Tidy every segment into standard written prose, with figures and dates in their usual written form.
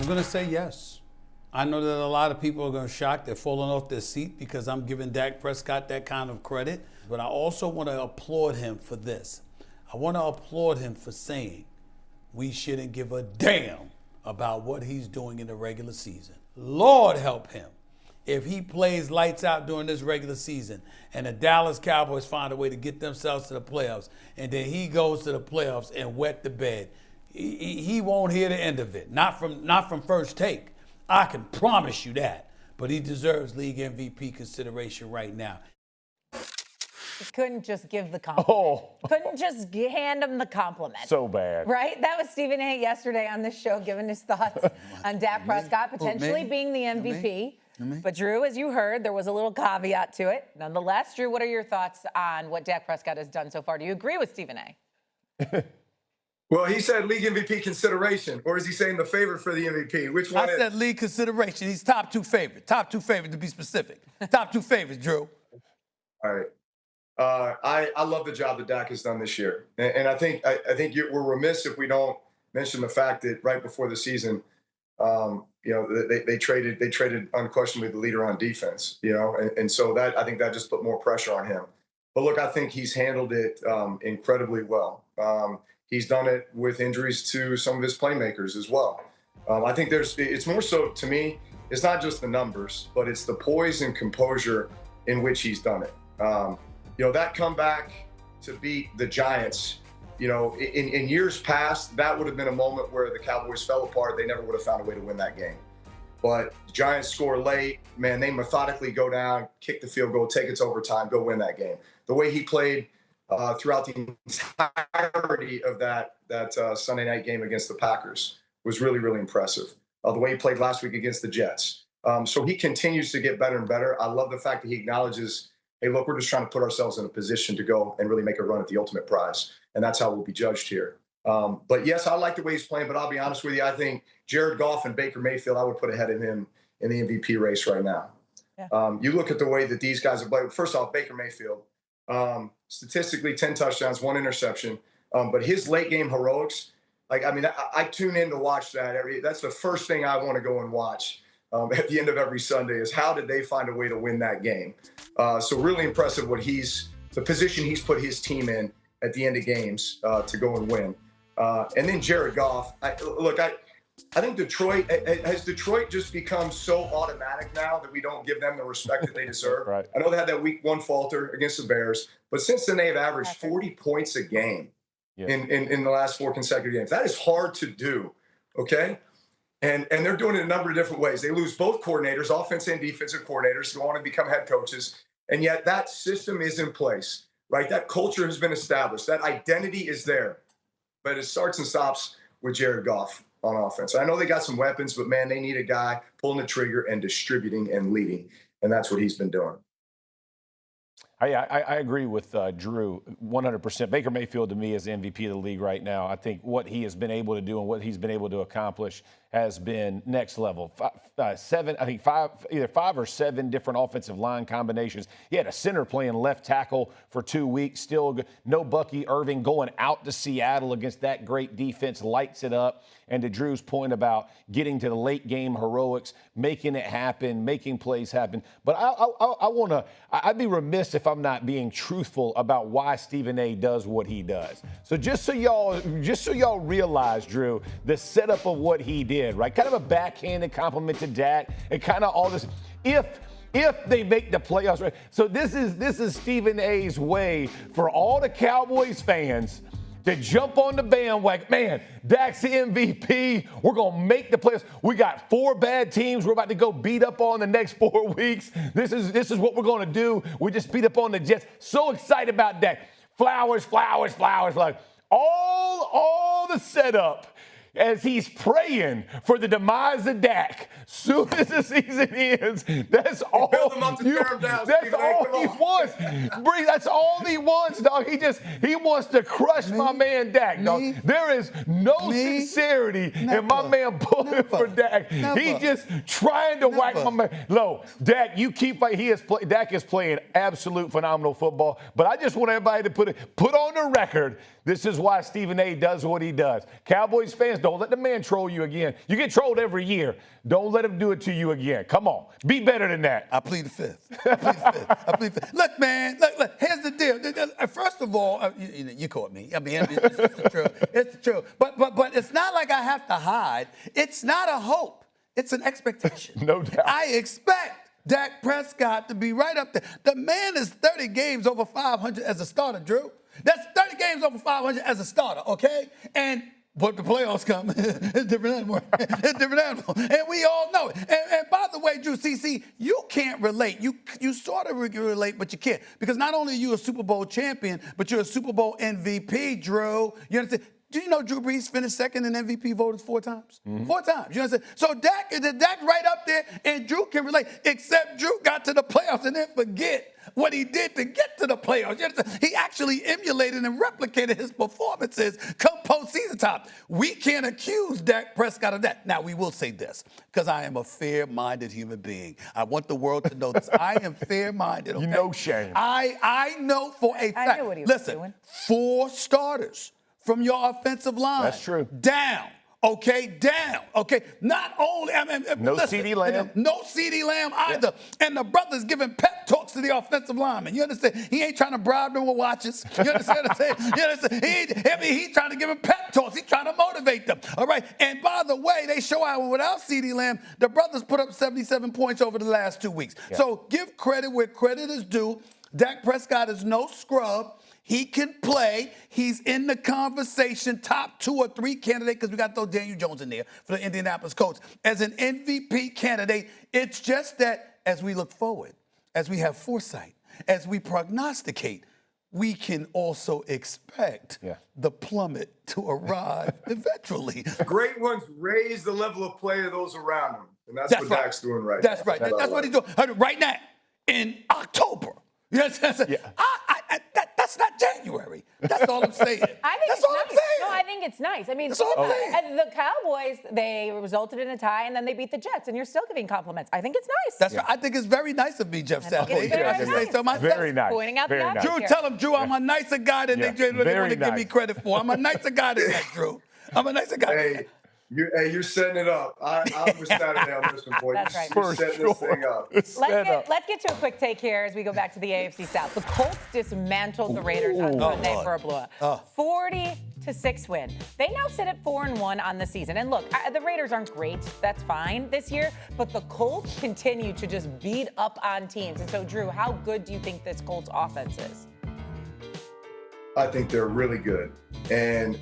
I'm going to say yes. I know that a lot of people are going to shock. They're falling off their seat because I'm giving Dak Prescott that kind of credit. But I also want to applaud him for this. I want to applaud him for saying we shouldn't give a damn about what he's doing in the regular season. Lord help him if he plays lights out during this regular season and the Dallas Cowboys find a way to get themselves to the playoffs and then he goes to the playoffs and wet the bed. He won't hear the end of it. Not from first take. I can promise you that. But he deserves league MVP consideration right now. He couldn't just give the compliment. Couldn't just hand him the compliment. So bad. Right? That was Stephen A. yesterday on this show giving his thoughts on Dak Prescott potentially being the MVP. But Drew, as you heard, there was a little caveat to it. Nonetheless, Drew, what are your thoughts on what Dak Prescott has done so far? Do you agree with Stephen A.? Well, he said league MVP consideration, or is he saying the favorite for the MVP? Which one? I said league consideration. He's top two favorite. Top two favorite to be specific. Top two favorites, Drew. All right. I love the job that Dak has done this year, and I think we're remiss if we don't mention the fact that right before the season, they traded unquestionably the leader on defense, and so that I think that just put more pressure on him. But look, I think he's handled it incredibly well. He's done it with injuries to some of his playmakers as well. I think it's more so to me, it's not just the numbers, but it's the poise and composure in which he's done it. That comeback to beat the Giants, in years past, that would have been a moment where the Cowboys fell apart. They never would have found a way to win that game. But the Giants score late, man, they methodically go down, kick the field goal, take it to overtime, go win that game. The way he played throughout the entirety of that Sunday night game against the Packers was really, really impressive. The way he played last week against the Jets. So he continues to get better and better. I love the fact that he acknowledges, hey, look, we're just trying to put ourselves in a position to go and really make a run at the ultimate prize. And that's how we'll be judged here. But yes, I like the way he's playing, but I'll be honest with you. I think Jared Goff and Baker Mayfield, I would put ahead of him in the MVP race right now. Yeah. You look at the way that these guys have played. First off, Baker Mayfield, statistically 10 touchdowns, 1 interception. But his late game heroics, I tune in to watch that. That's the first thing I want to go and watch at the end of every Sunday is how did they find a way to win that game? So really impressive the position he's put his team in at the end of games to go and win. And then Jared Goff. I think Detroit just become so automatic now that we don't give them the respect that they deserve. Right. I know they had that week 1 falter against the Bears, but since then they've averaged 40 points a game in the last 4 consecutive games. That is hard to do, okay? And they're doing it a number of different ways. They lose both coordinators, offense and defensive coordinators, who want to become head coaches, and yet that system is in place, right? That culture has been established. That identity is there, but it starts and stops with Jared Goff on offense. I know they got some weapons, but man, they need a guy pulling the trigger and distributing and leading, and that's what he's been doing. I agree with Drew 100%. Baker Mayfield to me is the MVP of the league right now. I think what he has been able to do and what he's been able to accomplish has been next level. Either five or seven different offensive line combinations. He had a center playing left tackle for 2 weeks. Still no Bucky Irving going out to Seattle against that great defense, lights it up. And to Drew's point about getting to the late game heroics, making it happen, making plays happen. But I'd be remiss if I'm not being truthful about why Stephen A. does what he does. So just so y'all realize, Drew, the setup of what he did, right? Kind of a backhanded compliment to Dak and kind of all this. If they make the playoffs, right? So this is Stephen A.'s way for all the Cowboys fans to jump on the bandwagon. Man, Dak's the MVP. We're going to make the playoffs. We got 4 bad teams we're about to go beat up on the next 4 weeks. This is what we're going to do. We just beat up on the Jets. So excited about Dak. Flowers. All the setup as he's praying for the demise of Dak. Soon as the season ends, that's all he wants. Bree, that's all he wants, dog. He wants to crush my man Dak, dog. There is no sincerity in my man pulling for Dak. He's just trying to whack my man. Low, Dak, you keep fighting. Dak is playing absolute phenomenal football. But I just want everybody to put on the record This is why Stephen A. does what he does. Cowboys fans, don't let the man troll you again. You get trolled every year. Don't let him do it to you again. Come on. Be better than that. I plead the fifth. I plead the fifth. Look, man, look, here's the deal. First of all, you caught me. I mean, it's the truth. It's the truth. But it's not like I have to hide. It's not a hope. It's an expectation. No doubt. I expect Dak Prescott to be right up there. The man is 30 games over 500 as a starter, Drew. That's 30 games over 500 as a starter, okay? But the playoffs come. It's a different animal. It's a different animal. And we all know it. And by the way, Drew, CC, you can't relate. You sort of relate, but you can't. Because not only are you a Super Bowl champion, but you're a Super Bowl MVP, Drew. You understand? Do you know Drew Brees finished second in MVP voters 4 times? 4 times. You understand? So Dak right up there, and Drew can relate, except Drew got to the playoffs and then forget what he did to get to the playoffs. You understand? He actually emulated and replicated his performances come postseason time. We can't accuse Dak Prescott of that. Now, we will say this, because I am a fair-minded human being. I want the world to know this. I am fair-minded. Okay? You know shame. I know for a fact. I knew what he was doing. 4 starters from your offensive line. That's true. Down. Okay, not only, No listen, CeeDee Lamb. No CeeDee Lamb either. Yeah. And the brother's giving pep talks to the offensive lineman. You understand? He ain't trying to bribe them with watches. You understand what I'm saying? You understand? He's trying to give them pep talks. He's trying to motivate them. All right. And by the way, they show out without CeeDee Lamb, the brothers put up 77 points over the last 2 weeks. Yeah. So give credit where credit is due. Dak Prescott is no scrub. He can play. He's in the conversation, top 2 or 3 candidate, because we got to throw Daniel Jones in there for the Indianapolis Colts. As an MVP candidate, it's just that as we look forward, as we have foresight, as we prognosticate, we can also expect the plummet to arrive eventually. Great ones raise the level of play of those around him. And that's what Dak's doing right now. That's right. That's what he's doing. Right now, in October. Yes, that's not January. That's all I'm saying. That's all I'm saying. No, I think it's nice. I mean, that's all I'm saying. The Cowboys, they resulted in a tie, and then they beat the Jets, and you're still giving compliments. I think it's nice. That's right. I think it's very nice of me, Jeff Saturday. Very nice. Pointing out the nice. Drew, tell him, Drew, I'm a nicer guy than they want to give me credit for. I'm a nicer guy than that, Drew. I'm a nicer guy than that. You're setting it up. I was Saturday on this one, boy. That's right. You're setting this thing up. Let's get to a quick take here as we go back to the AFC South. The Colts dismantled the Raiders on Sunday for a blowout. 40-6 win. They now sit at 4-1 on the season. And look, the Raiders aren't great. That's fine this year. But the Colts continue to just beat up on teams. And so, Drew, how good do you think this Colts offense is? I think they're really good, and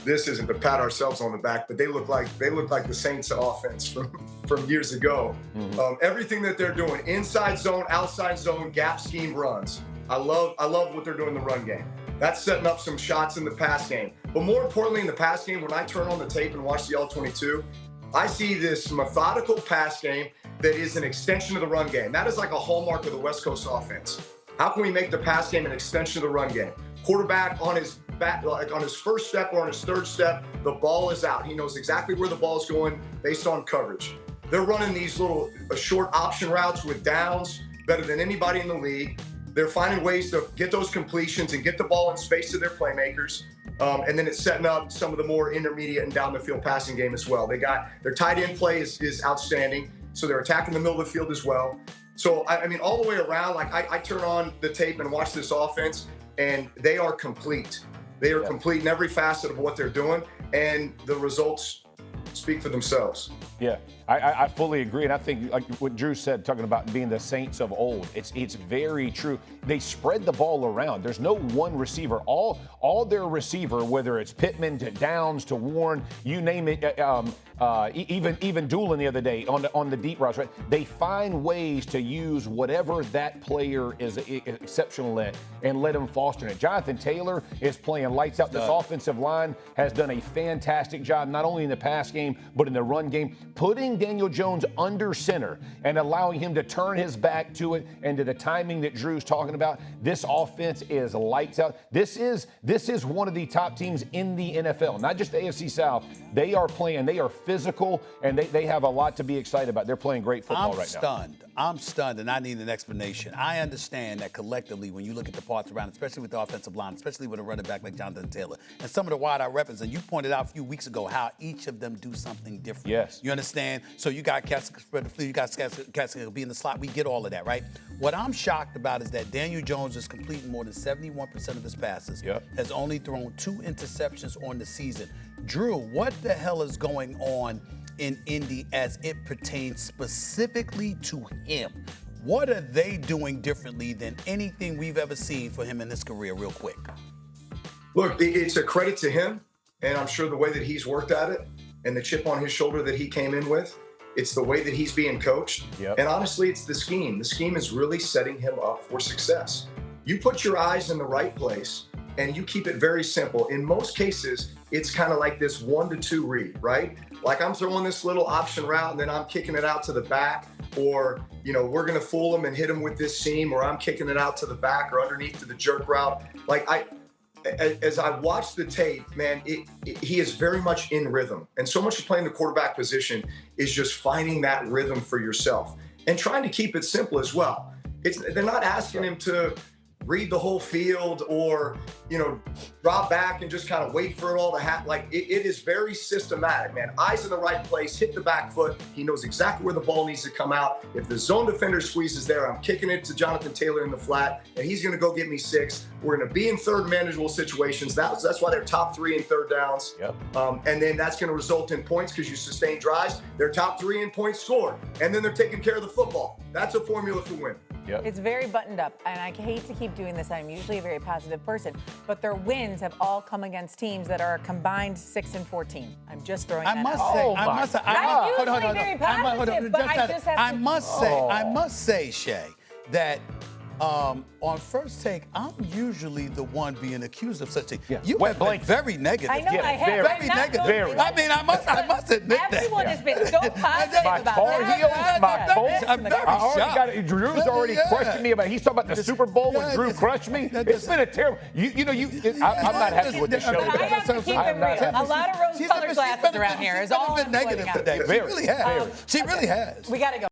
this isn't to pat ourselves on the back, but they look like the Saints offense from years ago. Mm-hmm. Everything that they're doing, inside zone, outside zone, gap scheme runs. I love what they're doing in the run game. That's setting up some shots in the pass game. But more importantly, in the pass game, when I turn on the tape and watch the All-22, I see this methodical pass game that is an extension of the run game. That is like a hallmark of the West Coast offense. How can we make the pass game an extension of the run game? Quarterback on his back, like on his first step or on his third step, the ball is out. He knows exactly where the ball is going based on coverage. They're running these little short option routes with downs better than anybody in the league. They're finding ways to get those completions and get the ball in space to their playmakers. And then it's setting up some of the more intermediate and down the field passing game as well. Their tight end play is outstanding. So they're attacking the middle of the field as well. So, I mean, all the way around, like I turn on the tape and watch this offense, and they are complete. They are complete in every facet of what they're doing, and the results speak for themselves. Yeah, I fully agree, and I think like what Drew said, talking about being the Saints of old, it's very true. They spread the ball around. There's no one receiver. All their receiver, whether it's Pittman to Downs to Warren, you name it, even Doolin the other day on the deep routes, right? They find ways to use whatever that player is exceptional at and let him foster it. Jonathan Taylor is playing lights out. This offensive line has done a fantastic job, not only in the pass game, but in the run game, putting Daniel Jones under center and allowing him to turn his back to it and to the timing that Drew's talking about. This offense is lights out. This is one of the top teams in the NFL, not just the AFC South. They are playing, they are physical, and they have a lot to be excited about. They're playing great football right now. I'm stunned, and I need an explanation. I understand that collectively, when you look at the parts around, especially with the offensive line, especially with a running back like Jonathan Taylor, and some of the wide-out weapons, and you pointed out a few weeks ago how each of them do something different. Yes. You understand? So you got cats spread the field, you got cats be in the slot. We get all of that, right? What I'm shocked about is that Daniel Jones is completing more than 71% of his passes. Yep. Has only thrown 2 interceptions on the season. Drew, what the hell is going on in Indy as it pertains specifically to him? What are they doing differently than anything we've ever seen for him in his career, real quick? Look, it's a credit to him, and I'm sure the way that he's worked at it and the chip on his shoulder that he came in with, it's the way that he's being coached. Yep. And honestly, it's the scheme. The scheme is really setting him up for success. You put your eyes in the right place and you keep it very simple. In most cases, it's kind of like this 1 to 2 read, right? Like I'm throwing this little option route and then I'm kicking it out to the back, or, we're going to fool him and hit him with this seam, or I'm kicking it out to the back or underneath to the jerk route. As I watch the tape, man, he is very much in rhythm. And so much of playing the quarterback position is just finding that rhythm for yourself and trying to keep it simple as well. They're not asking him to read the whole field or, drop back and just kind of wait for it all to happen. Like it is very systematic, man. Eyes in the right place, hit the back foot. He knows exactly where the ball needs to come out. If the zone defender squeezes there, I'm kicking it to Jonathan Taylor in the flat, and he's going to go get me 6. We're going to be in third manageable situations. That's why they're top 3 in third downs. Yep. And then that's going to result in points because you sustain drives. They're top 3 in points scored, and then they're taking care of the football. That's a formula for win. Yep. It's very buttoned up, and I hate to keep doing this. I'm usually a very positive person, but their wins have all come against teams that are combined 6-14. I'm just throwing that out. I must say, Shae, that on First Take, I'm usually the one being accused of such a thing. Yeah. You have been very negative. I know I have. Very negative. I mean, I must admit that. Everyone has been so positive My about tar that. heels, my Colts. I'm very I already shocked. got it. Drew's already questioning me about. He's talking about the Super Bowl when Drew crushed me. It's been a terrible. I'm not happy with the show. I have to keep it real. A lot of rose-colored glasses around here is all I'm negative pointing out. today. She really has. She really has. We got to go.